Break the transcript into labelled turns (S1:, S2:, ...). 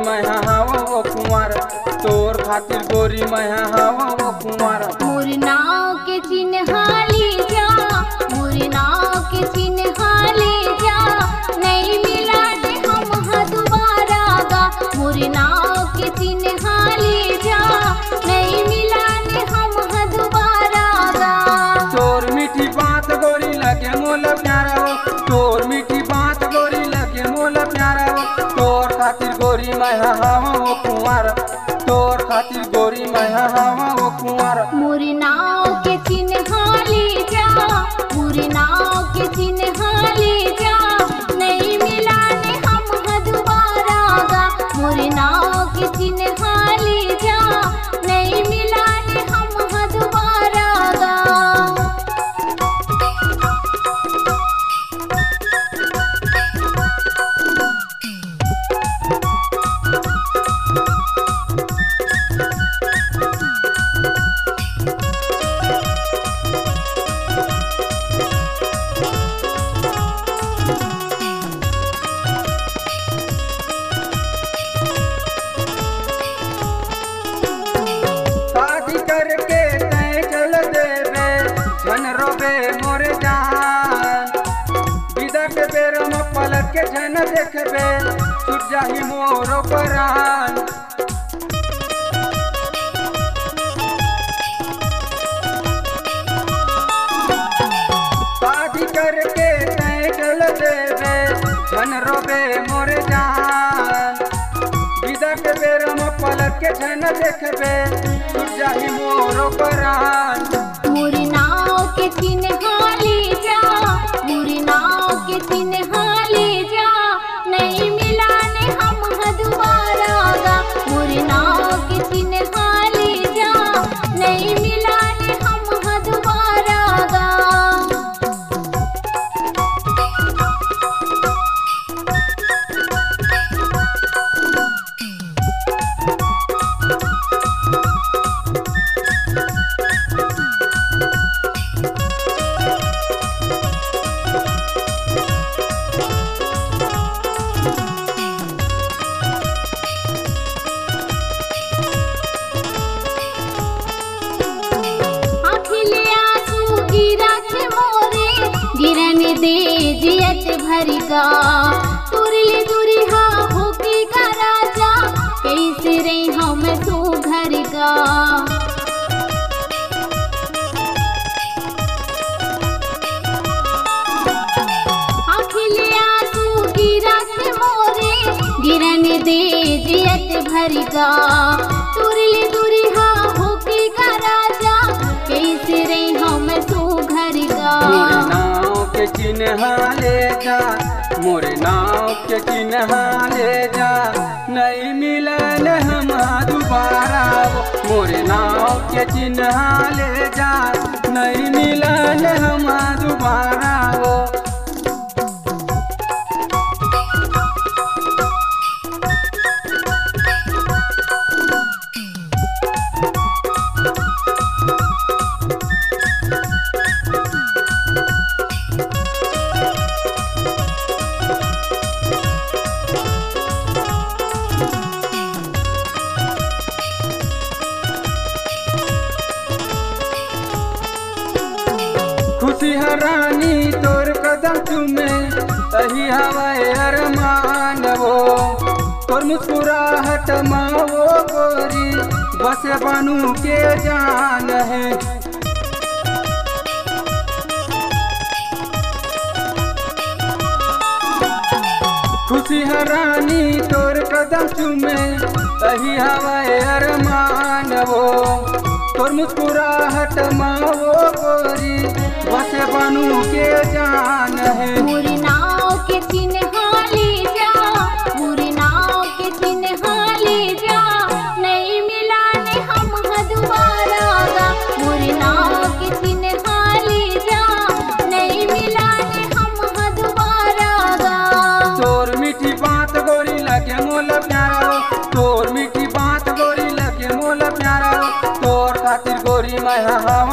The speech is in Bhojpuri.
S1: मैं हवा वो कुंवर, तोर खातिर गोरी मैं हवा वो कुंवर।
S2: मोर नाव के चिन्हा ले जा, मोर नाव के चिन्हा ले जा, नहीं मिला दे हम दोबारा गा। मोर नाव के चिन्हा ले जा, नहीं मिला दे हम दोबारा गा।
S1: तोर मीठी बात गोरी लगे मोल प्यारा हो, तोर मीठी बात गोरी लगे मोल प्यारा हो, तोर खातिर गोरी मैं हवा वो कुंवर, तोर खातिर गोरी मैं हवा वो कुंवर।
S2: मोर नाव के चिन्हा ले जा, मोर नाव के चिन्हा ले जा, नहीं मिला दे हम दोबारा गा। मोर नाव के चिन्हा ले जा, नहीं मिला दे हम दोबारा गा।
S1: शादी करके तय चल देबे झन रोबे मोर जान, विदा के बेर में पलक के झन देखबे छूट जाही मोर परान। शादी करके तय चल देबे झन रोबे मोर जान, विदा के बेर में पलक के झन देखबे छूट जाही मोर परान।
S2: मोर नाव के चिन्हा ले जा, मोर नाव के चिन्हा ले जा, नहीं मिला ने हम दोबारा गा। मोर नाव के चिन्हा ले जा, नहीं मिला ने हम दोबारा गा। आँखिले आंसू गिरा के मोरे, गिरन दे जियत भरी गा। तुरले दुरिहा होके का राजा, कैसे रही हम तू घर गा। आँखिले आंसू गिरा के मोरे, गिरन दे जियत भरी गा। तुरले दुरिहा होके का राजा, कैसे रही हम तू घर गा।
S1: मोर नाव के चिन्हा ले जा, मोर नाव के चिन्हा ले जा, नहीं मिलन हम दोबारा वो। मोर नाव के चिन्हा ले जा, नहीं मिलन हम दोबारा वो। खुशी हरानी तोर कदम चूमे, सही हवाए अरमान वो, तोर मुस्कुराहट माँ वो गोरी, बस बनू के जान है। खुशी हरानी तोर कदम चूमे, सही हवाए अरमान वो, तोर मुस्कुराहट माँ वो गोरी, बस बनू के जान है।
S2: मोर नाव के चिन्हा ले जा, मोर नाव के चिन्हा ले जा, नहीं मिला ने हम दोबारा गा। मोर नाव के चिन्हा ले जा, नहीं मिला ने हम दोबारा गा।
S1: तोर मीठी बात गोरी लगे मोल प्यारा हो, तोर मीठी बात गोरी लगे मोल प्यारा हो, तोर खातिर गोरी मैं हवा